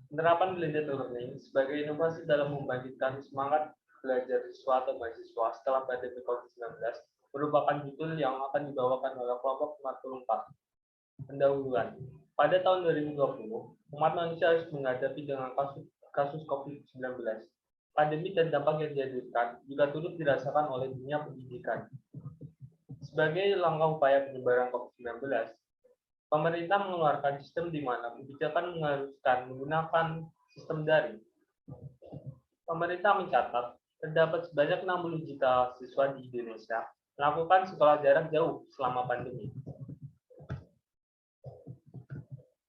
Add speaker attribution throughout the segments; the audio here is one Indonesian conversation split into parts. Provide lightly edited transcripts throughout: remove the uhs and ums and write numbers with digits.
Speaker 1: Penerapan blended learning sebagai inovasi dalam membangkitkan semangat belajar siswa atau mahasiswa setelah pandemi COVID-19 merupakan judul yang akan dibawakan oleh kelompok 44 pendahuluan. Pada tahun 2020, umat manusia harus menghadapi dengan kasus COVID-19. Pandemi dan dampak yang dihadirkan juga turut dirasakan oleh dunia pendidikan. Sebagai langkah upaya penyebaran COVID-19, pemerintah mengeluarkan sistem di mana kebijakan mengharuskan menggunakan sistem daring. Pemerintah mencatat terdapat sebanyak 60 juta siswa di Indonesia melakukan sekolah jarak jauh selama pandemi.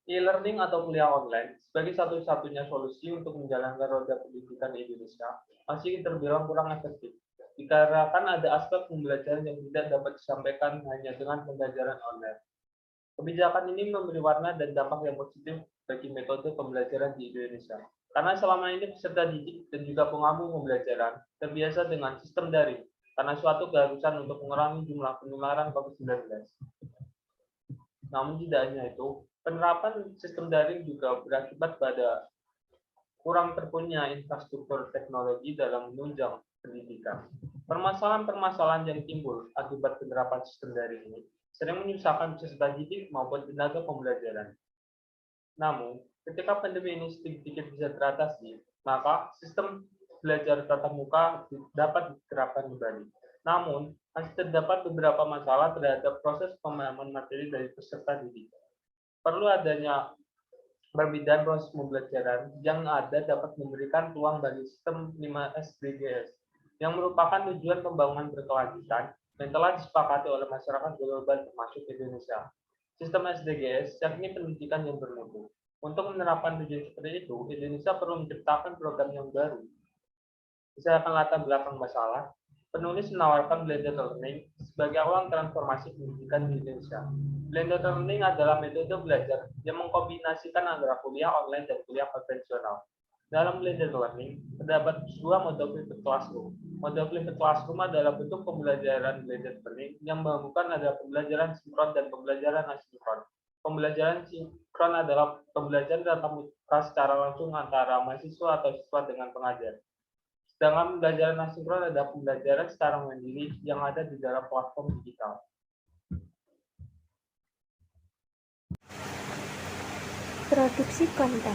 Speaker 1: E-learning atau kuliah online sebagai satu-satunya solusi untuk menjalankan roda pendidikan di Indonesia masih terbilang kurang efektif, dikarenakan ada aspek pembelajaran yang tidak dapat disampaikan hanya dengan pembelajaran online. Kebijakan ini memberi warna dan dampak yang positif bagi metode pembelajaran di Indonesia. Karena selama ini peserta didik dan juga pengampu pembelajaran terbiasa dengan sistem daring, karena suatu keharusan untuk mengurangi jumlah penularan COVID-19. Namun tidak hanya itu, penerapan sistem daring juga berakibat pada kurang terpunya infrastruktur teknologi dalam menunjang pendidikan. Permasalahan-permasalahan yang timbul akibat penerapan sistem daring ini sering menyusahkan peserta didik maupun tenaga pembelajaran. Namun, ketika pandemi ini sedikit bisa teratasi, maka sistem belajar tatap muka dapat diterapkan kembali. Namun, masih terdapat beberapa masalah terhadap proses pemahaman materi dari peserta didik. Perlu adanya perbedaan proses pembelajaran yang ada dapat memberikan peluang bagi sistem 5 SDGs yang merupakan tujuan pembangunan berkelanjutan yang telah disepakati oleh masyarakat global termasuk Indonesia. Sistem SDGs yakni pendidikan yang bermutu. Untuk menerapkan tujuan seperti itu, Indonesia perlu menciptakan program yang baru. Misalkan latar belakang masalah, penulis menawarkan blended learning sebagai awal transformasi pendidikan di Indonesia. Blended learning adalah metode belajar yang mengkombinasikan antara kuliah online dan kuliah konvensional. Dalam blended learning, terdapat dua model flipped classroom. Model flipped classroom adalah bentuk pembelajaran blended learning yang menggabungkan ada pembelajaran sinkron dan pembelajaran asinkron. Pembelajaran sinkron adalah pembelajaran tatap muka secara langsung antara mahasiswa atau siswa dengan pengajar. Sedangkan pembelajaran asinkron adalah pembelajaran secara mandiri yang ada di dalam platform digital.
Speaker 2: Produksi konten.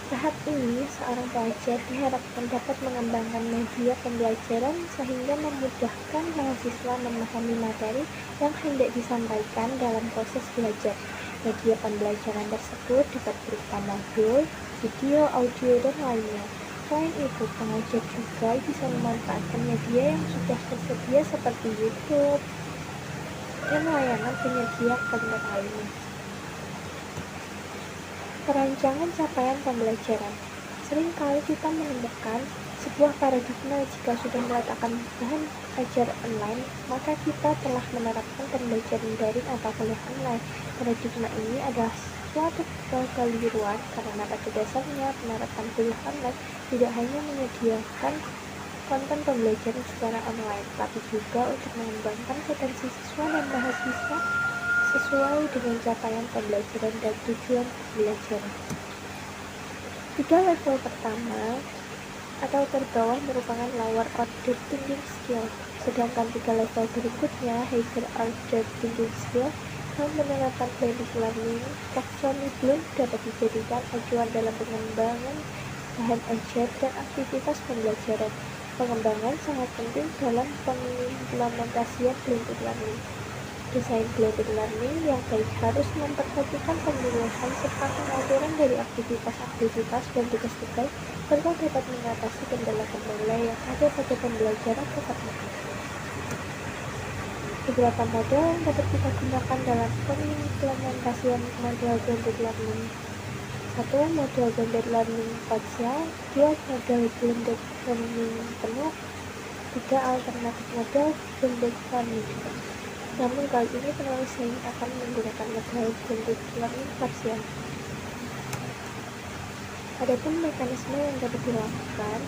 Speaker 2: Tahap ini, seorang pelajar diharapkan dapat mengembangkan media pembelajaran sehingga memudahkan mahasiswa memahami materi yang hendak disampaikan dalam proses belajar. Media pembelajaran tersebut dapat berupa modul, video, audio, dan lainnya. Selain itu, pengajar juga bisa memanfaatkan media yang sudah tersedia seperti YouTube dan layanan penyedia konten lainnya. Perancangan capaian pembelajaran. Seringkali kita menemukan sebuah paradigma jika sudah meletakkan bahan ajar online, maka kita telah menerapkan pembelajaran daring atau kuliah online. Paradigma ini adalah suatu kekeliruan karena pada dasarnya penerapan kuliah online tidak hanya menyediakan konten pembelajaran secara online, tapi juga untuk mengembangkan potensi siswa dan mahasiswa sesuai dengan capaian pembelajaran dan tujuan pembelajaran. 3 level pertama atau terbawah merupakan lower order thinking skill, sedangkan 3 level berikutnya higher order thinking skill yang menerapkan blended learning taxonomy belum dapat dijadikan acuan dalam pengembangan bahan ajar dan aktivitas pembelajaran. Pengembangan sangat penting dalam pengimplementasian blended learning. Desain blended learning yang baik harus memperhatikan pemilihan serta pengaturan dari aktivitas-aktivitas dan tugas-tugas serta dapat mengatasi kendala-kendala yang ada pada pembelajaran tatap muka. Beberapa model yang dapat kita gunakan dalam pengimplementasian model blended learning. 1. Model blended learning partial. 2. Model blended learning penuh. 3. Alternatif model blended learning. Namun kali ini penulis lain akan menggunakan model blended learning partial. Adapun mekanisme yang dapat dilakukan,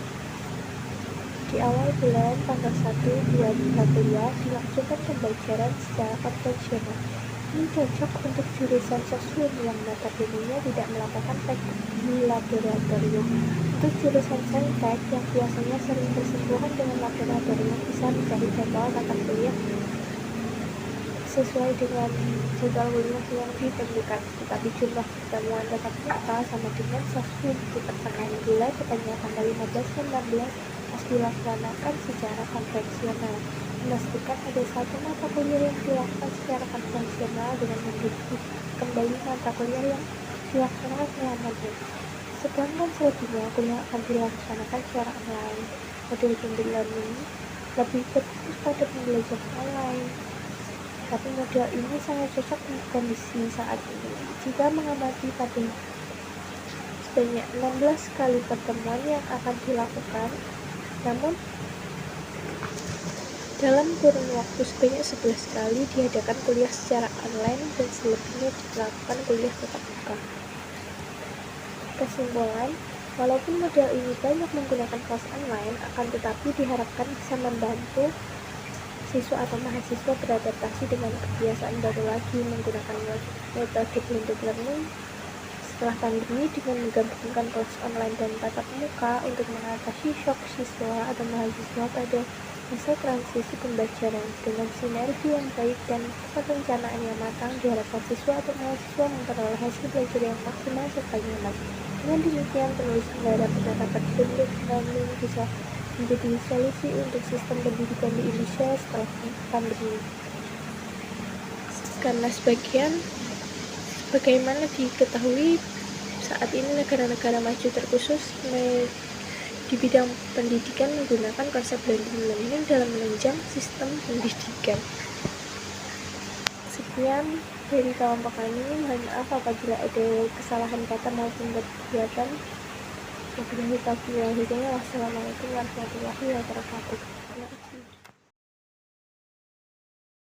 Speaker 2: di awal bulan tanggal 1 2022 dilangsungkan pembelajaran secara konvensional. Ini cocok untuk jurusan sosum yang notabene tidak melakukan praktik. di laboratorium. Untuk jurusan saintek yang biasanya sering bersentuhan dengan laboratorium bisa mencari jadwal tata kuliah sesuai dengan jadwal kuliah yang ditentukan, tetapi jumlah pertemuan tatap muka sama dengan sosmed di pertengahan bulan tepatnya tanggal 15 dan 16 harus dilaksanakan secara konvensional. Memastikan ada satu mata kuliah yang dilakukan secara konvensional dengan mendukung kembali mata kuliah yang dilaksanakan selamanya. Sedangkan selebihnya kuliah akan dilaksanakan secara online. Model blended learning lebih berfokus pada pembelajaran online. Tapi model ini sangat cocok dengan kondisi saat ini. Jika mengamati pada sebanyak 16 kali pertemuan yang akan dilakukan, namun dalam kurun waktu sebanyak 11 kali diadakan kuliah secara online dan selebihnya dilakukan kuliah tatap muka. Kesimpulan, walaupun model ini banyak menggunakan kelas online, akan tetapi diharapkan bisa membantu siswa atau mahasiswa beradaptasi dengan kebiasaan baru lagi menggunakan metode blended learning setelah pandemi dengan menggabungkan kelas online dan tatap muka untuk mengatasi shock siswa atau mahasiswa pada masa transisi pembelajaran. Dengan sinergi yang baik dan perencanaan yang matang, diharapkan siswa atau mahasiswa memperoleh hasil belajar yang maksimal serta nyaman. Dengan demikian, penulis berharap penerapan blended learning bisa menjadi solusi untuk sistem pendidikan di Indonesia setelah pandemi. Karena sebagaimana diketahui saat ini negara-negara maju terkhusus di bidang pendidikan menggunakan konsep blended learning dalam menunjang sistem pendidikan. Sekian dari kelompok kami, mohon maaf apabila ada kesalahan kata maupun kegiatan. Wassalamualaikum warahmatullahi wabarakatuh. Terima kasih.